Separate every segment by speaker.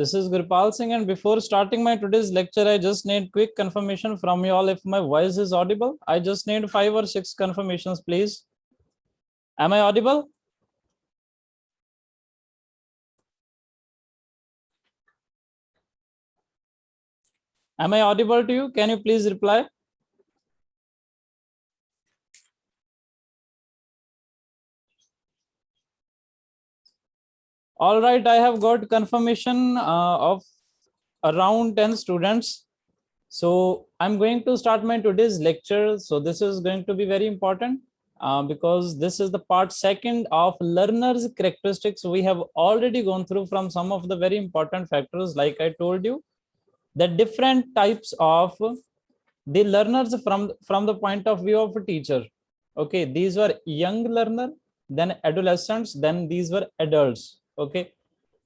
Speaker 1: This is Gurpal Singh, and before starting my today's lecture, I just need quick confirmation from you all if my voice is audible. I just need 5 or 6 confirmations, please. Am I audible? Am I audible to you? Can you please reply? All right, I have got confirmation of around 10 students. So I'm going to start my today's lecture. So this is going to be very important because this is the part second of learners characteristics. We have already gone through from some of the very important factors. Like I told you, the different types of the learners from the point of view of a teacher. Okay, these were young learner, then adolescents, then these were adults. Okay,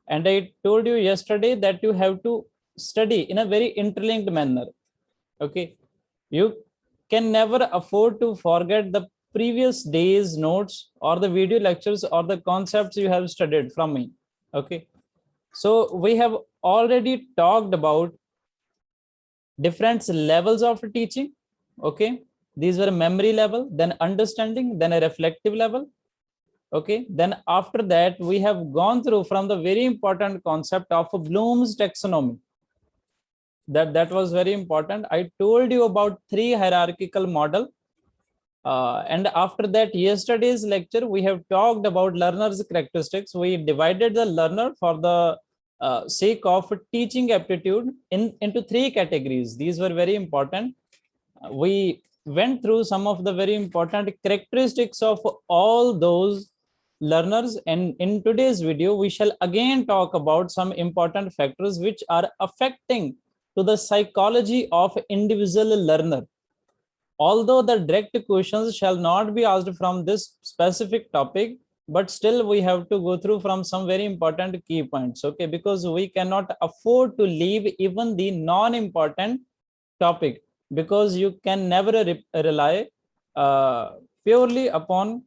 Speaker 1: and I told you yesterday that you have to study in a very interlinked manner. Okay, you can never afford to forget the previous day's notes or the video lectures or the concepts you have studied from me. Okay, so we have already talked about different levels of teaching. Okay, these were memory level, then understanding, then a reflective level. Okay, then after that we have gone through from the very important concept of Bloom's taxonomy. That was very important. I told you about 3 hierarchical model. And after that, yesterday's lecture, we have talked about learner's characteristics. We divided the learner for the sake of teaching aptitude into 3 categories. These were very important. We went through some of the very important characteristics of all those learners. And in today's video, we shall again talk about some important factors which are affecting to the psychology of individual learner. Although the direct questions shall not be asked from this specific topic, but still we have to go through from some very important key points. Okay, because we cannot afford to leave even the non-important topic, because you can never rely purely upon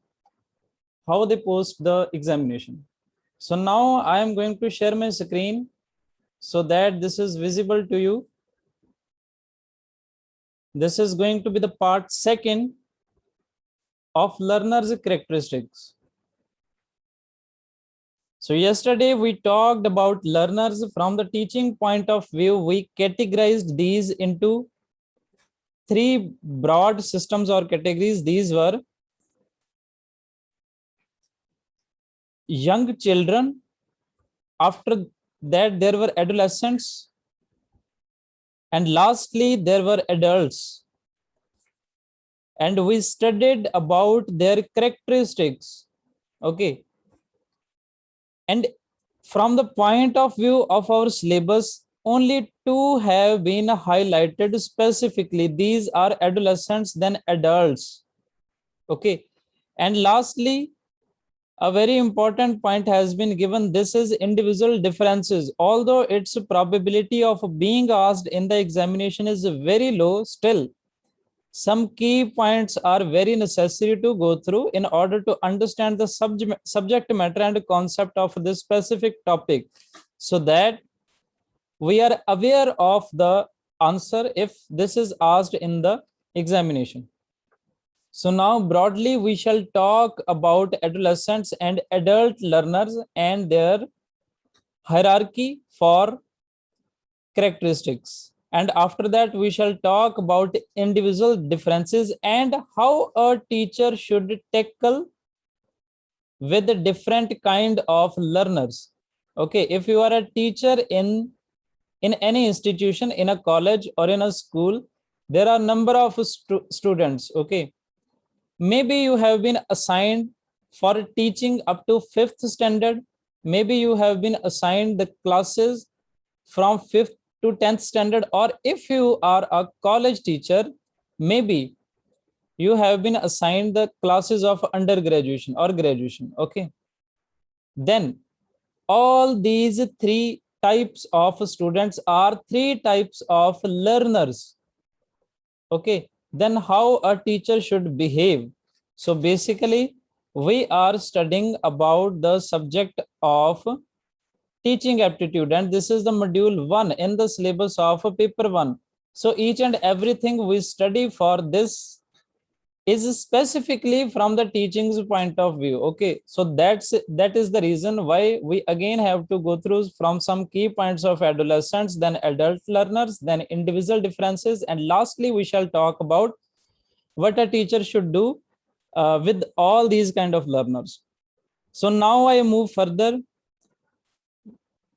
Speaker 1: how they post the examination. So now I am going to share my screen so that this is visible to you. This is going to be the part second of learners' characteristics. So yesterday we talked about learners from the teaching point of view. We categorized these into 3 broad systems or categories. These were young children. After that, there were adolescents. And lastly, there were adults. And we studied about their characteristics. Okay. And from the point of view of our syllabus, only 2 have been highlighted specifically. These are adolescents, then adults. Okay. And lastly, a very important point has been given. This is individual differences. Although its probability of being asked in the examination is very low, still some key points are very necessary to go through in order to understand the subject matter and concept of this specific topic, so that we are aware of the answer if this is asked in the examination. So now broadly, we shall talk about adolescents and adult learners and their hierarchy for characteristics. And after that, we shall talk about individual differences and how a teacher should tackle with a different kind of learners. Okay, if you are a teacher in any institution, in a college or in a school, there are number of students. Okay, maybe you have been assigned for teaching up to 5th standard. Maybe you have been assigned the classes from 5th to 10th standard, or if you are a college teacher, maybe you have been assigned the classes of undergraduation or graduation. Okay, then all these 3 types of students are 3 types of learners. Okay, then how a teacher should behave. So basically we are studying about the subject of teaching aptitude, and this is the module 1 in the syllabus of paper 1. So each and everything we study for this is specifically from the teaching's point of view. Okay, so that is the reason why we again have to go through from some key points of adolescents, then adult learners, then individual differences, and lastly we shall talk about what a teacher should do with all these kind of learners. So now I move further.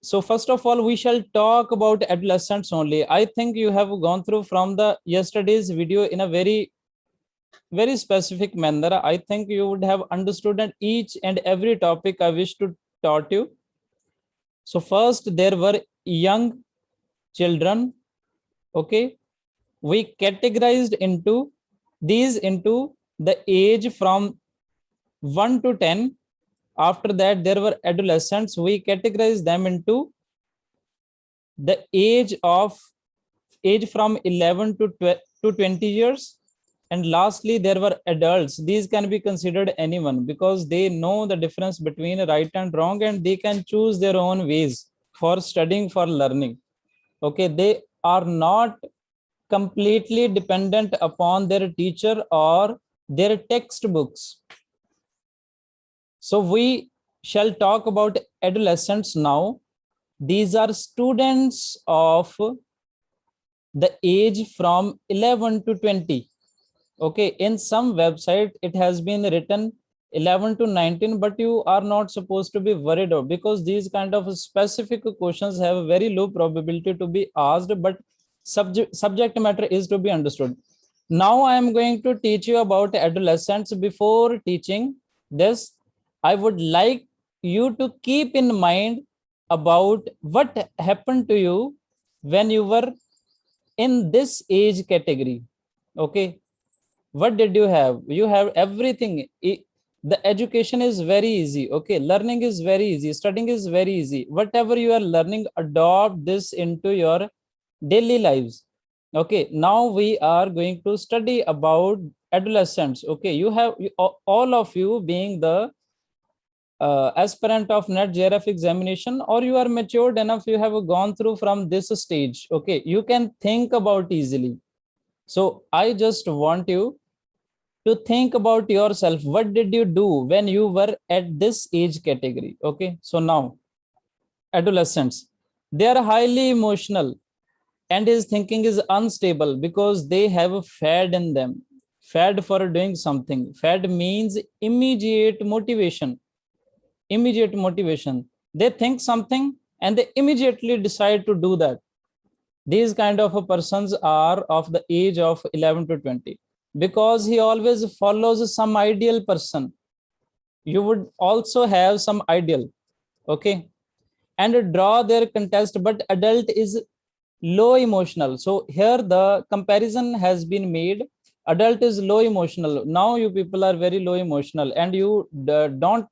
Speaker 1: So first of all, we shall talk about adolescents only. I think you have gone through from the yesterday's video in a very specific manner. I think you would have understood each and every topic I wish to taught you. So first, there were young children. Okay, we categorized into these into the age from 1 to 10. After that, there were adolescents. We categorized them into the age from 11 to 20 years. And lastly, there were adults. These can be considered anyone because they know the difference between right and wrong, and they can choose their own ways for studying, for learning. Okay, they are not completely dependent upon their teacher or their textbooks. So we shall talk about adolescents now. These are students of the age from 11 to 20. Okay, in some website it has been written 11 to 19, but you are not supposed to be worried of, because these kind of specific questions have a very low probability to be asked, but subject matter is to be understood. Now I am going to teach you about adolescents. Before teaching this, I would like you to keep in mind about what happened to you when you were in this age category. Okay, what did you have? You have everything. The education is very easy. Okay, learning is very easy, studying is very easy. Whatever you are learning, adopt this into your daily lives. Okay, now we are going to study about adolescents. Okay, you have all of you being the aspirant of net JRF examination, or you are matured enough, you have gone through from this stage. Okay, you can think about easily. So I just want you to think about yourself. What did you do when you were at this age category? Okay, so now adolescents, they are highly emotional, and his thinking is unstable because they have a fad in them. Fad for doing something. Fad means immediate motivation. Immediate motivation. They think something and they immediately decide to do that. These kind of persons are of the age of 11 to 20, because he always follows some ideal person. You would also have some ideal. Okay, and draw their contest, but adult is low emotional. So here the comparison has been made. Adult is low emotional. Now you people are very low emotional, and you don't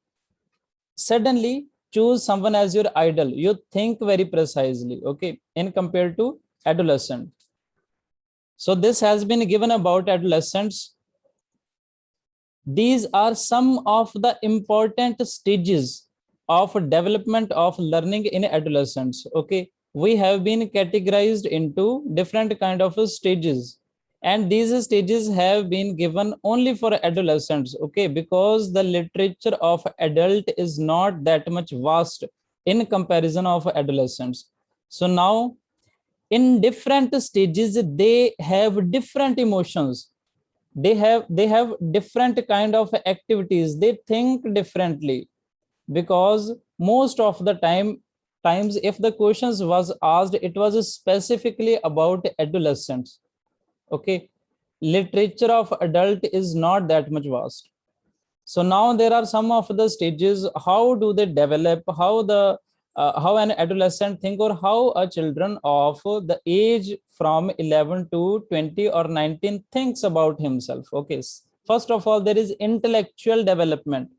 Speaker 1: suddenly choose someone as your idol. You think very precisely. Okay, in compared to adolescent. So this has been given about adolescents. These are some of the important stages of development of learning in adolescents. Okay, we have been categorized into different kind of stages, and these stages have been given only for adolescents. Okay, because the literature of adult is not that much vast in comparison of adolescents. So now in different stages they have different emotions, they have different kind of activities, they think differently. Because most of the times if the questions was asked, it was specifically about adolescents. Okay, literature of adult is not that much vast. So now there are some of the stages. How do they develop? How an adolescent think, or how a children of the age from 11 to 20 or 19 thinks about himself? Okay, first of all, there is intellectual development.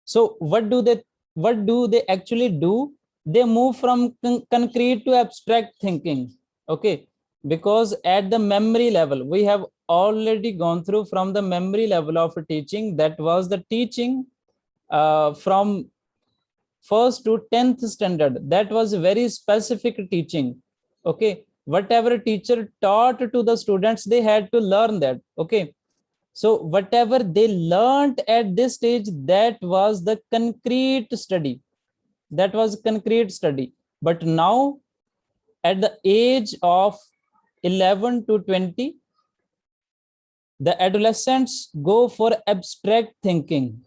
Speaker 1: So what do they actually do? They move from concrete to abstract thinking. Okay, because at the memory level, we have already gone through from the memory level of teaching. That was the teaching from first to 10th standard, that was very specific teaching. Okay, whatever teacher taught to the students, they had to learn that. Okay, so whatever they learned at this stage, that was the concrete study. That was concrete study. But now, at the age of 11 to 20, the adolescents go for abstract thinking.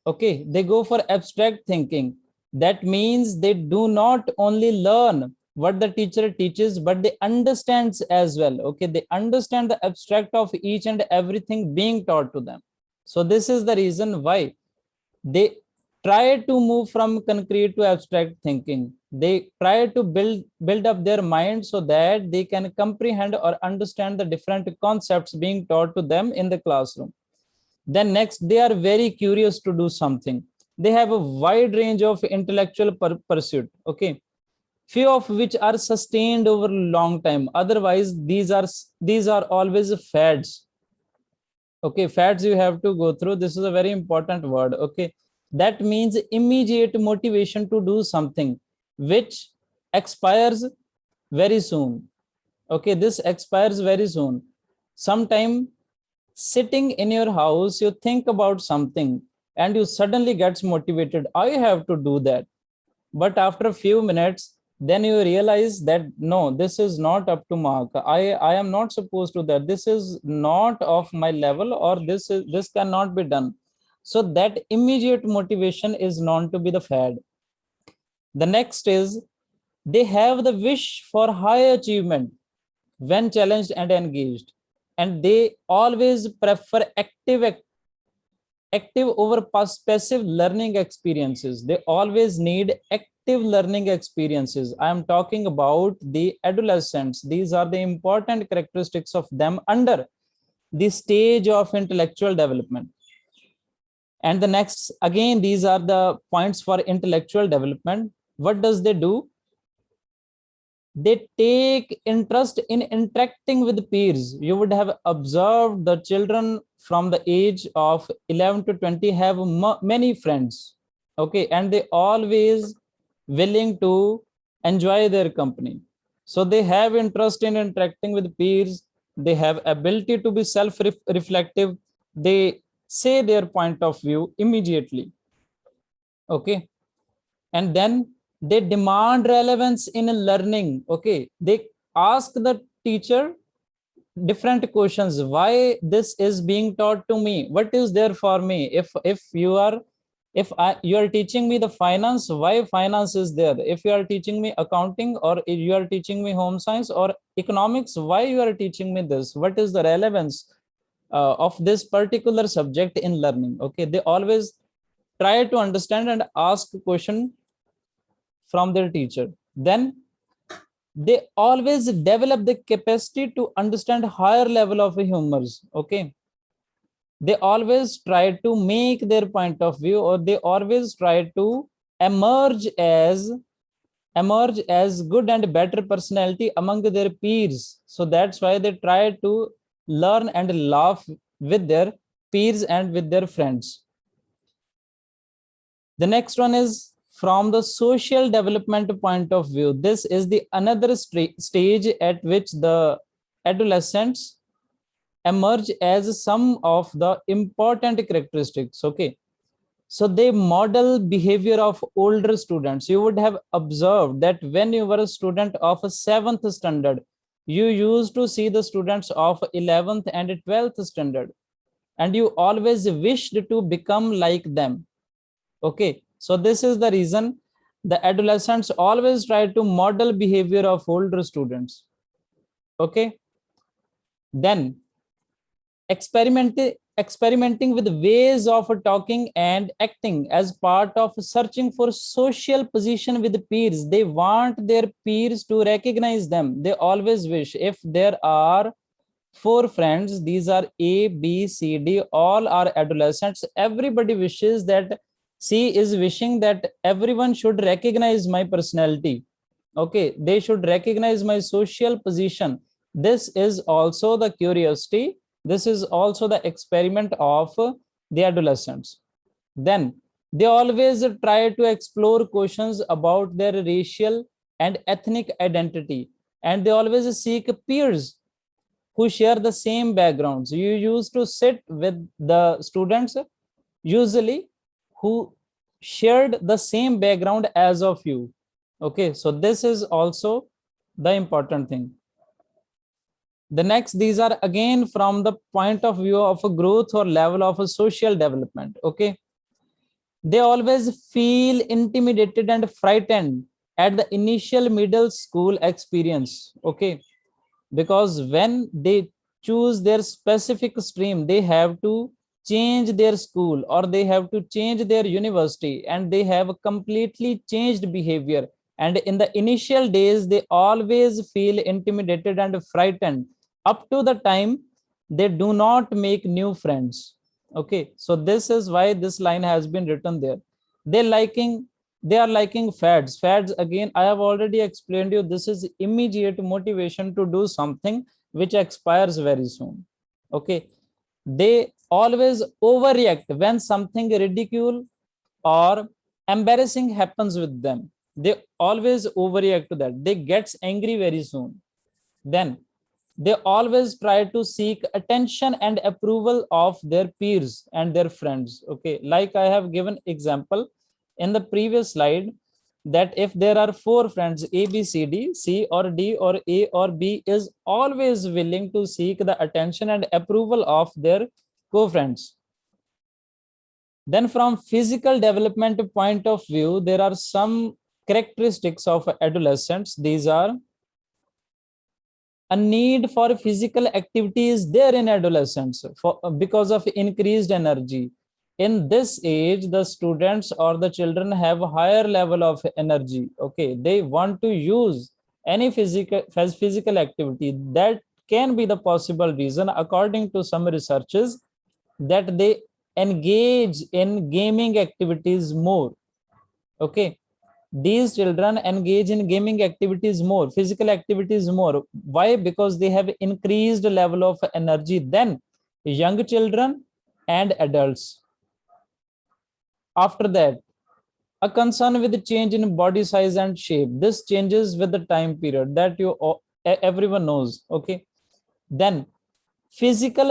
Speaker 1: Okay, they go for abstract thinking. That means they do not only learn what the teacher teaches, but they understands as well. Okay, they understand the abstract of each and everything being taught to them. So this is the reason why they try to move from concrete to abstract thinking. They try to build up their mind so that they can comprehend or understand the different concepts being taught to them in the classroom. Then next, they are very curious to do something. They have a wide range of intellectual pursuit. Okay, few of which are sustained over long time. Otherwise, these are always fads. Okay, fads you have to go through. This is a very important word. Okay, that means immediate motivation to do something which expires very soon. Okay, this expires very soon. Sometime sitting in your house, you think about something and you suddenly gets motivated. I have to do that. But after a few minutes, then you realize that no, this is not up to mark. I am not supposed to that. This is not of my level, or this cannot be done. So that immediate motivation is known to be the fad. The next is they have the wish for high achievement when challenged and engaged, and they always prefer active over passive learning experiences. They always need active learning experiences. I am talking about the adolescents. These are the important characteristics of them under the stage of intellectual development. And the next, again, these are the points for intellectual development. What does they do? They take interest in interacting with peers. You would have observed the children from the age of 11 to 20 have many friends. Okay, and they always willing to enjoy their company. So they have interest in interacting with peers. They have ability to be self-reflective. They say their point of view immediately. Okay, and then they demand relevance in learning. Okay, they ask the teacher different questions. Why this is being taught to me? What is there for me? If you are, you are teaching me the finance, why finance is there? If you are teaching me accounting, or if you are teaching me home science or economics, why you are teaching me this? What is the relevance of this particular subject in learning? Okay, they always try to understand and ask question from their teacher. Then they always develop the capacity to understand higher level of humors. Okay, they always try to make their point of view, or they always try to emerge as emerge as good and better personality among their peers. So that's why they try to learn and laugh with their peers and with their friends. The next one is from the social development point of view. This is the another stage at which the adolescents emerge as some of the important characteristics. Okay, so they model behavior of older students. You would have observed that when you were a student of a 7th standard, you used to see the students of 11th and 12th standard, and you always wished to become like them. Okay, so this is the reason the adolescents always try to model behavior of older students. Okay, then experimenting with ways of talking and acting as part of searching for social position with peers. They want their peers to recognize them. They always wish, if there are 4 friends, these are A, B, C, D, all are adolescents. Everybody wishes that, C is wishing that everyone should recognize my personality. Okay, they should recognize my social position. This is also the curiosity. This is also the experiment of the adolescents. Then They always try to explore questions about their racial and ethnic identity, and they always seek peers who share the same backgrounds. You used to sit with the students usually who shared the same background as of you. Okay, so this is also the important thing. The next, these are again from the point of view of a growth or level of a social development. Okay, they always feel intimidated and frightened at the initial middle school experience. Okay, because when they choose their specific stream, they have to change their school or they have to change their university, and they have a completely changed behavior. And in the initial days, they always feel intimidated and frightened up to the time they do not make new friends. Okay, so this is why this line has been written there. they liking they are liking fads. Again, I have already explained you, this is immediate motivation to do something which expires very soon. Okay, they always overreact when something ridicule or embarrassing happens with them. They always overreact to that. They gets angry very soon. Then they always try to seek attention and approval of their peers and their friends. Okay, like I have given example in the previous slide, that if there are four friends, A, B, C, D, C or D or A or B is always willing to seek the attention and approval of their co-friends. Then from physical development point of view, there are some characteristics of adolescents. These are: a need for physical activity is there in adolescence because of increased energy. In this age, the students or the children have a higher level of energy. Okay, they want to use any physical activity. That can be the possible reason, according to some researches, that they engage in gaming activities more. Okay, these children engage in gaming activities more, physical activities more. Why? Because they have increased level of energy than young children and adults. After that, a concern with the change in body size and shape. This changes with the time period, that everyone knows. Okay, then physical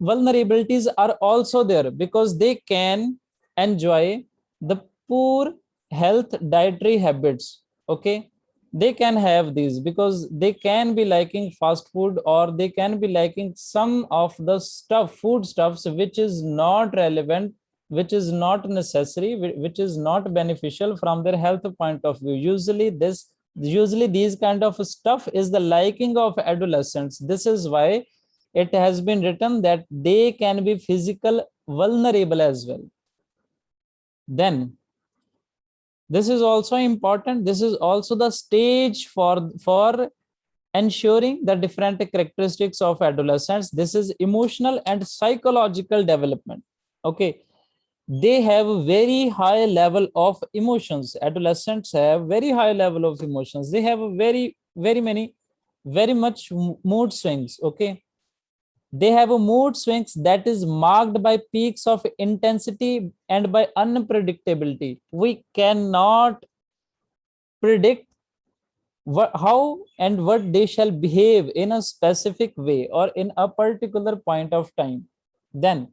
Speaker 1: vulnerabilities are also there, because they can enjoy the poor health dietary habits. Okay, they can have these because they can be liking fast food, or they can be liking some of the food stuffs which is not relevant, which is not necessary, which is not beneficial from their health point of view. Usually these kind of stuff is the liking of adolescents. This is why it has been written that they can be physical vulnerable as well. Then this is also important. This is also the stage for ensuring the different characteristics of adolescents. This is emotional and psychological development. Okay, they have a very high level of emotions. Adolescents have very high level of emotions. They have a very much mood swings. Okay, they have a mood swings that is marked by peaks of intensity and by unpredictability. We cannot predict how and what they shall behave in a specific way or in a particular point of time. Then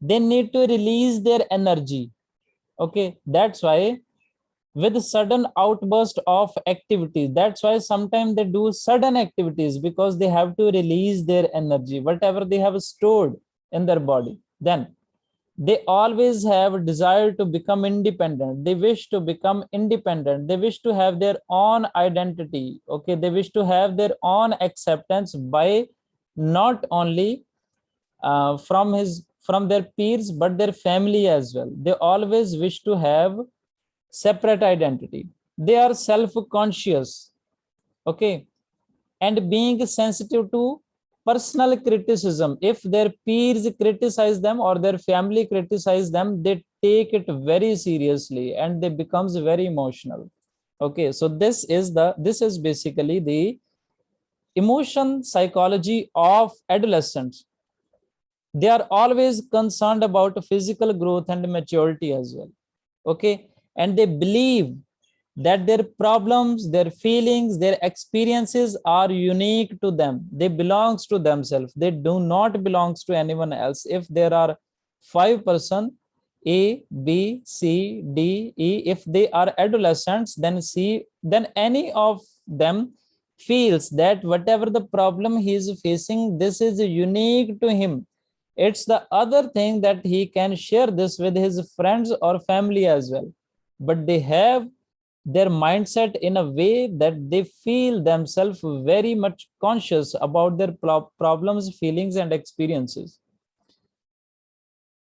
Speaker 1: they need to release their energy. Okay, that's why with sudden outburst of activity, that's why sometimes they do sudden activities, because they have to release their energy, whatever they have stored in their body. Then they always have a desire to become independent. They wish to become independent. They wish to have their own identity. Okay, they wish to have their own acceptance by not only from their peers but their family as well. They always wish to have separate identity. They are self-conscious. Okay, and being sensitive to personal criticism. If their peers criticize them or their family criticize them, they take it very seriously and they becomes very emotional. Okay, so this is basically the emotion psychology of adolescents. They are always concerned about physical growth and maturity as well. Okay, and they believe that their problems, their feelings, their experiences are unique to them. They belongs to themselves. They do not belongs to anyone else. If there are 5 person, A, B, C, D, E, if they are adolescents, then any of them feels that whatever the problem he is facing, this is unique to him. It's the other thing that he can share this with his friends or family as well. But they have their mindset in a way that they feel themselves very much conscious about their problems, feelings, and experiences.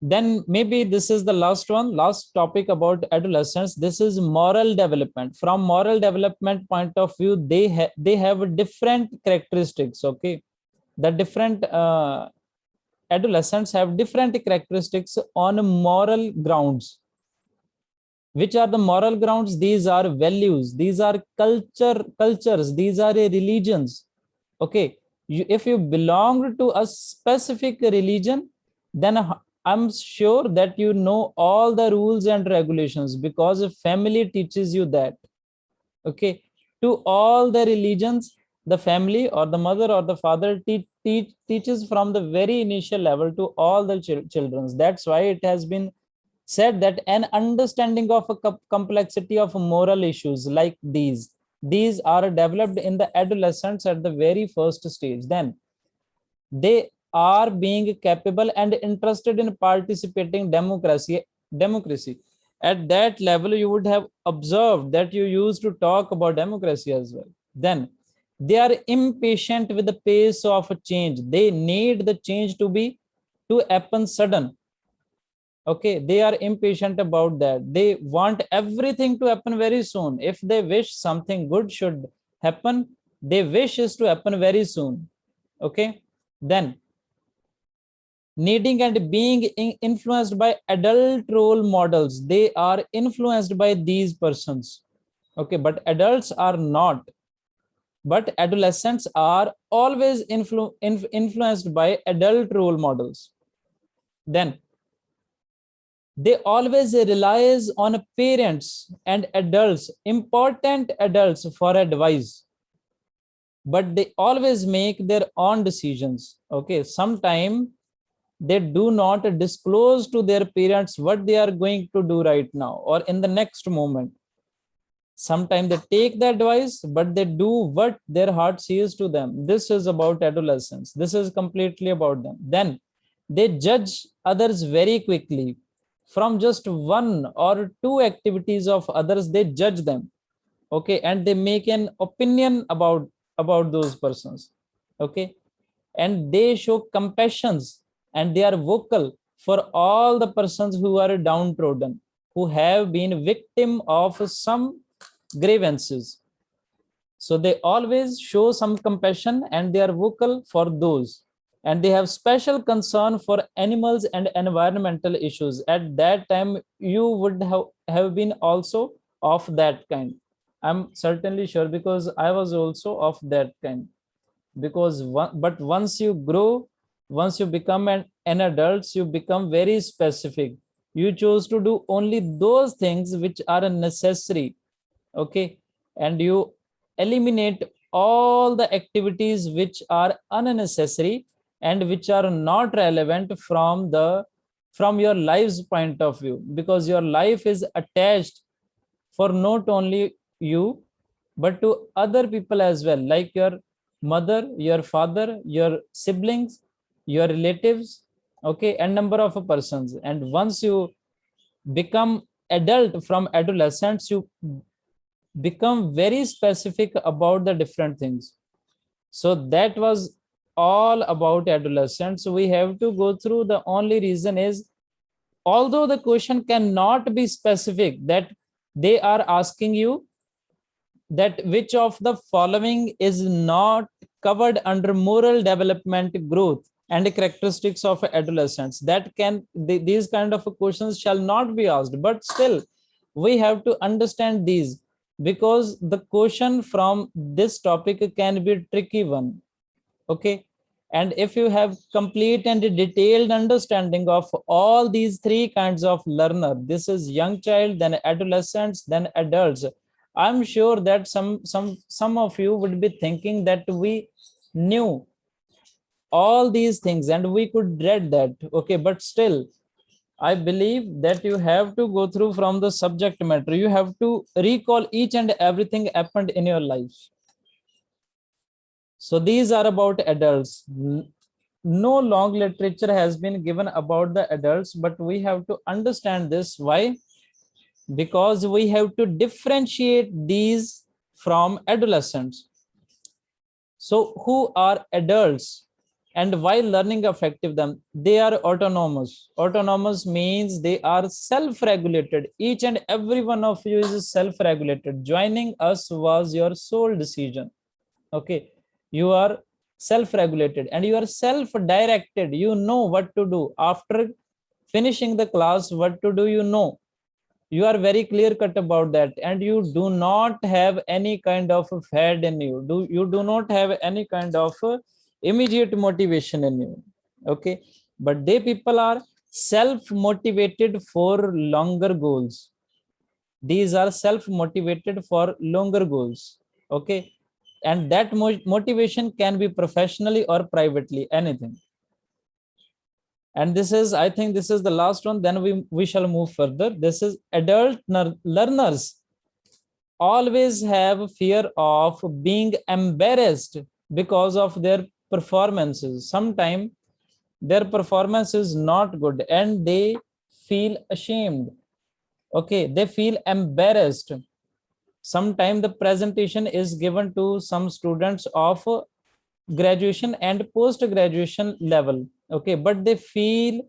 Speaker 1: Then maybe this is the last topic about adolescence. This is moral development. From moral development point of view, they have different characteristics. Okay, the different adolescents have different characteristics on moral grounds. Which are the moral grounds? These are values, these are cultures, these are religions. Okay, if you belong to a specific religion, then I'm sure that you know all the rules and regulations, because family teaches you that. Okay, to all the religions, the family or the mother or the father teaches from the very initial level to all the children. That's why it has been said that an understanding of a complexity of moral issues like these are developed in the adolescents at the very first stage. Then they are being capable and interested in participating democracy. At that level, you would have observed that you used to talk about democracy as well. Then they are impatient with the pace of a change. They need the change to happen sudden. Okay, they are impatient about that. They want everything to happen very soon. If they wish something good should happen, they wish is to happen very soon. Okay, then needing and being influenced by adult role models. They are influenced by these persons. Okay, but adults are not. But adolescents are always influenced by adult role models. Then they always relies on parents and adults, important adults, for advice, but they always make their own decisions. Okay, sometimes they do not disclose to their parents what they are going to do right now or in the next moment. Sometimes they take the advice, but they do what their heart says to them. This is about adolescence. This is completely about them. Then they judge others very quickly. From just one or two activities of others, they judge them. Okay, and they make an opinion about those persons. Okay, and they show compassions, and they are vocal for all the persons who are downtrodden, who have been victim of some grievances. So they always show some compassion and they are vocal for those. And they have special concern for animals and environmental issues. At that time, you would have been also of that kind. I'm certainly sure, because I was also of that kind. Because but once you grow, once you become an adult, you become very specific. You choose to do only those things which are necessary. Okay, and you eliminate all the activities which are unnecessary and which are not relevant from your life's point of view, because your life is attached for not only you but to other people as well, like your mother, your father, your siblings, your relatives. Okay, and number of persons. And once you become adult, from adolescence you become very specific about the different things. So that was all about adolescence. So we have to go through. The only reason is, although the question cannot be specific, that they are asking you that which of the following is not covered under moral development growth and characteristics of adolescents. That these kind of questions shall not be asked, but still we have to understand these, because the question from this topic can be a tricky one. Okay, And if you have complete and detailed understanding of all these three kinds of learner, this is young child, then adolescents, then adults, I'm sure that some of you would be thinking that we knew all these things and we could read that. Okay, but still, I believe that you have to go through from the subject matter. You have to recall each and everything happened in your life. So these are about adults. No long literature has been given about the adults, but we have to understand this. Why? Because we have to differentiate these from adolescents. So who are adults and why learning effective them? They are autonomous. Autonomous means they are self-regulated. Each and every one of you is self-regulated. Joining us was your sole decision. Okay, you are self-regulated and you are self-directed. You know what to do after finishing the class. What to do, you know. You are very clear cut about that, and you do not have any kind of fad in you. You do not have any kind of immediate motivation in you. Okay, but they people are self motivated for longer goals. These are self motivated for longer goals. Okay, and that motivation can be professionally or privately, anything. And this is, I think this is the last one, then we shall move further. This is adult learners always have fear of being embarrassed because of their performances. Sometimes their performance is not good and they feel ashamed. Okay, they feel embarrassed. Sometimes the presentation is given to some students of graduation and post graduation level. Okay, but they feel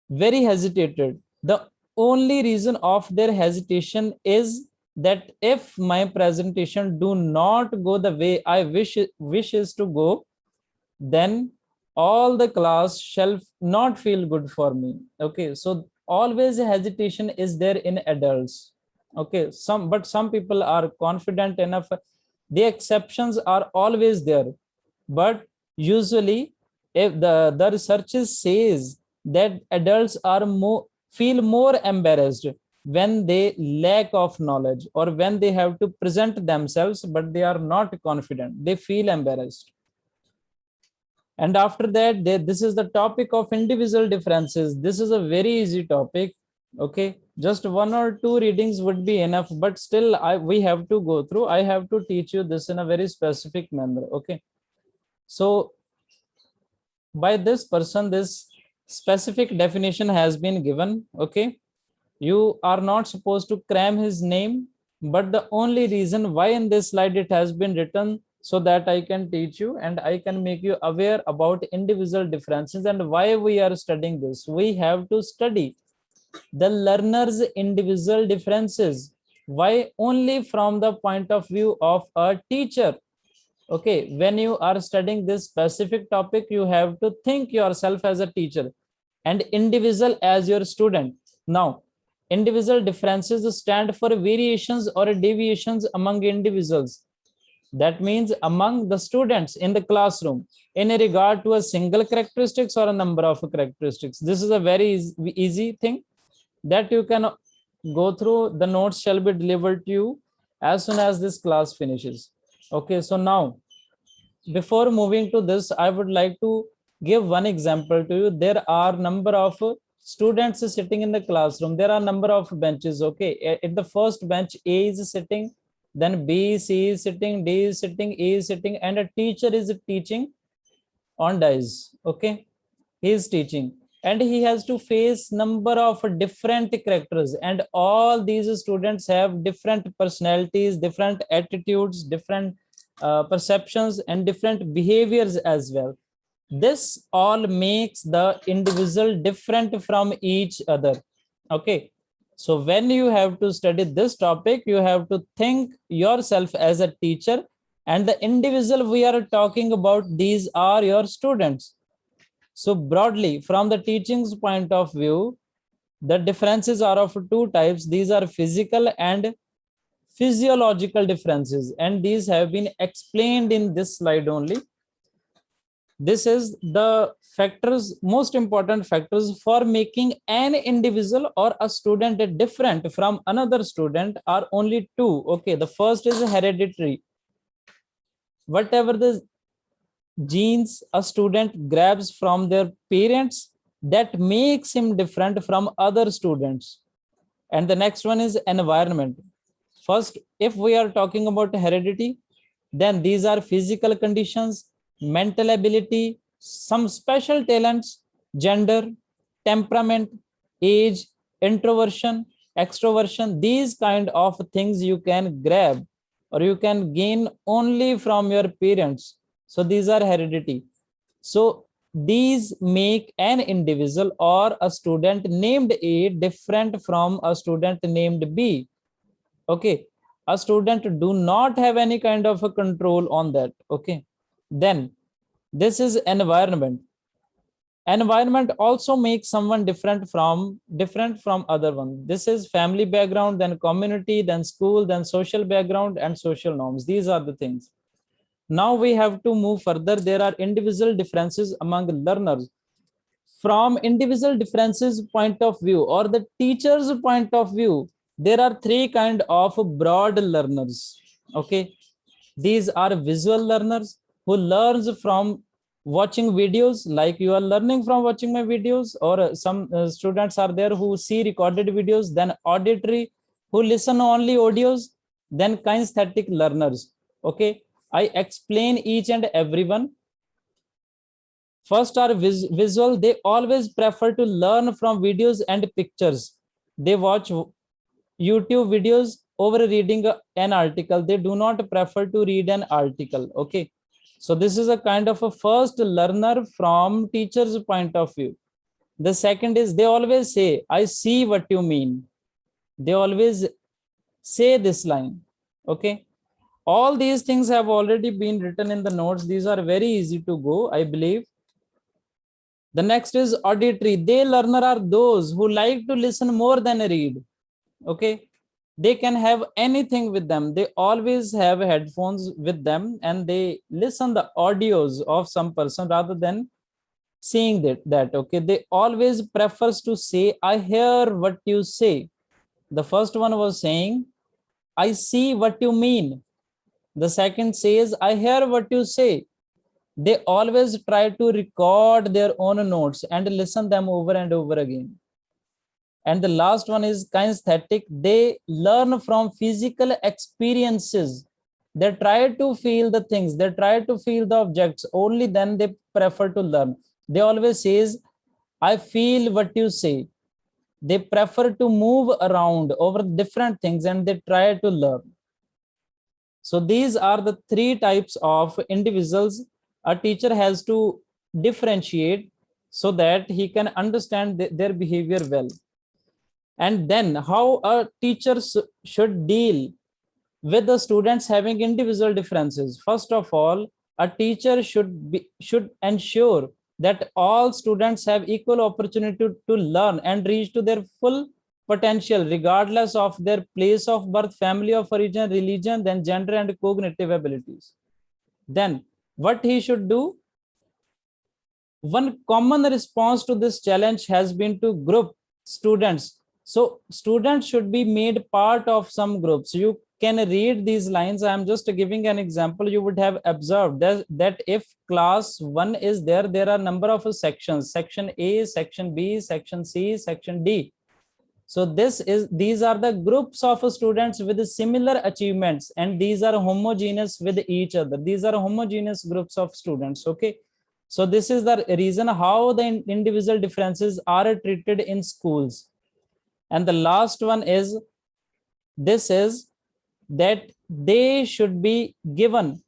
Speaker 1: very hesitated. The only reason of their hesitation is that if my presentation do not go the way I wishes to go, then all the class shall not feel good for me. Okay, so always hesitation is there in adults. Okay, some people are confident enough. The exceptions are always there, but usually if the researches says that adults are more feel more embarrassed when they lack of knowledge or when they have to present themselves but they are not confident, they feel embarrassed. And after that, this is the topic of individual differences. This is a very easy topic. Okay, just one or two readings would be enough, but still we have to go through. I have to teach you this in a very specific manner. Okay, so by this person, this specific definition has been given. Okay, you are not supposed to cram his name, but the only reason why in this slide it has been written so that I can teach you and I can make you aware about individual differences and why we are studying this. We have to study the learner's individual differences. Why? Only from the point of view of a teacher. Okay, when you are studying this specific topic, you have to think yourself as a teacher and individual as your student. Now, individual differences stand for variations or deviations among individuals. That means among the students in the classroom in regard to a single characteristics or a number of characteristics. This is a very easy thing that you can go through. The notes shall be delivered to you as soon as this class finishes. Okay, so now before moving to this, I would like to give one example to you. There are number of students sitting in the classroom. There are number of benches. Okay, at the first bench, A is sitting, then B, C is sitting, D is sitting, E is sitting, and a teacher is teaching on dais. Okay, he is teaching and he has to face number of different characters, and all these students have different personalities, different attitudes, different perceptions and different behaviors as well. This all makes the individual different from each other. Okay, so when you have to study this topic, you have to think yourself as a teacher, and the individual we are talking about, these are your students. So broadly, from the teaching's point of view, the differences are of two types. These are physical and physiological differences, and these have been explained in this slide only. This is the factors, most important factors for making an individual or a student different from another student are only two. Okay, the first is hereditary. Whatever the genes a student grabs from their parents, that makes him different from other students. And the next one is environment. First, if we are talking about heredity, then these are physical conditions, mental ability, some special talents, gender, temperament, age, introversion, extroversion. These kind of things you can grab or you can gain only from your parents. So these are heredity. So these make an individual or a student named A different from a student named B. Okay, a student do not have any kind of a control on that. Okay, then this is environment. Environment also makes someone different from other one. This is family background, then community, then school, then social background and social norms. These are the things. Now we have to move further. There are individual differences among learners. From individual differences point of view or the teacher's point of view, there are three kind of broad learners. Okay, these are visual learners who learns from watching videos, like you are learning from watching my videos, or some students are there who see recorded videos. Then auditory, who listen only audios. Then kinesthetic learners. Okay, I explain each and every one. First are visual. They always prefer to learn from videos and pictures. They watch YouTube videos over reading an article. They do not prefer to read an article. Okay. So this is a kind of a first learner from teacher's point of view. The second is they always say, I see what you mean. They always say this line. Okay. All these things have already been written in the notes. These are very easy to go, I believe. The next is auditory. They learner are those who like to listen more than read. Okay. They can have anything with them. They always have headphones with them and they listen the audios of some person rather than seeing that. Okay. They always prefers to say, I hear what you say. The first one was saying, I see what you mean. The second says, I hear what you say. They always try to record their own notes and listen them over and over again. And the last one is kinesthetic. They learn from physical experiences. They try to feel the things. They try to feel the objects. Only then they prefer to learn. They always says, I feel what you say. They prefer to move around over different things and they try to learn. So these are the three types of individuals a teacher has to differentiate so that he can understand their behavior well. And then how a teacher should deal with the students having individual differences. First of all, a teacher should ensure that all students have equal opportunity to learn and reach to their full potential, regardless of their place of birth, family of origin, religion, then gender and cognitive abilities. Then what he should do? One common response to this challenge has been to group students. So students should be made part of some groups. You can read these lines. I am just giving an example. You would have observed that if class 1 is there, there are number of sections, section A, section B, section C, section D. So these are the groups of students with similar achievements, and these are homogeneous with each other. These are homogeneous groups of students. Okay. So this is the reason how the individual differences are treated in schools. And the last one is that they should be given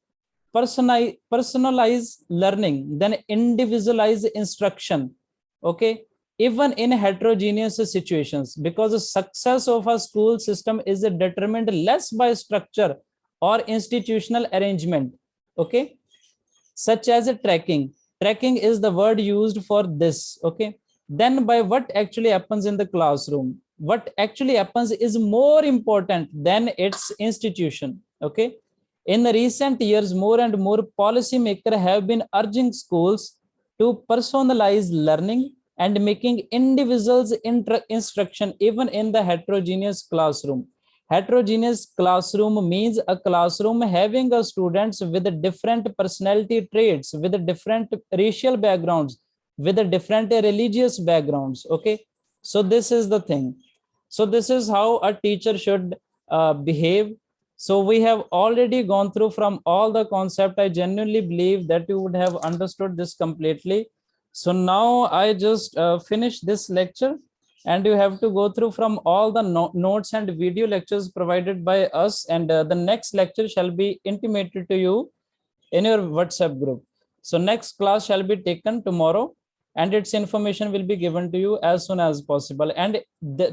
Speaker 1: personalized learning, then individualized instruction. Okay, even in heterogeneous situations, because the success of a school system is determined less by structure or institutional arrangement. Okay, such as a tracking is the word used for this. Okay, then by what actually happens in the classroom. What actually happens is more important than its institution. Okay, In the recent years, more and more policymakers have been urging schools to personalize learning and making individuals instruction even in the heterogeneous classroom. Heterogeneous classroom means a classroom having a students with different personality traits, with different racial backgrounds, with different religious backgrounds. Okay, so this is the thing. So this is how a teacher should behave. So we have already gone through from all the concept. I genuinely believe that you would have understood this completely. So now I just finished this lecture, and you have to go through from all the notes and video lectures provided by us, and the next lecture shall be intimated to you in your WhatsApp group. So next class shall be taken tomorrow, and its information will be given to you as soon as possible. And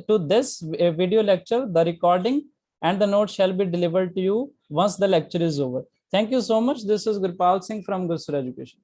Speaker 1: to this video lecture, the recording and the notes shall be delivered to you once the lecture is over. Thank you so much. This is Gurpal Singh from Gursur Education.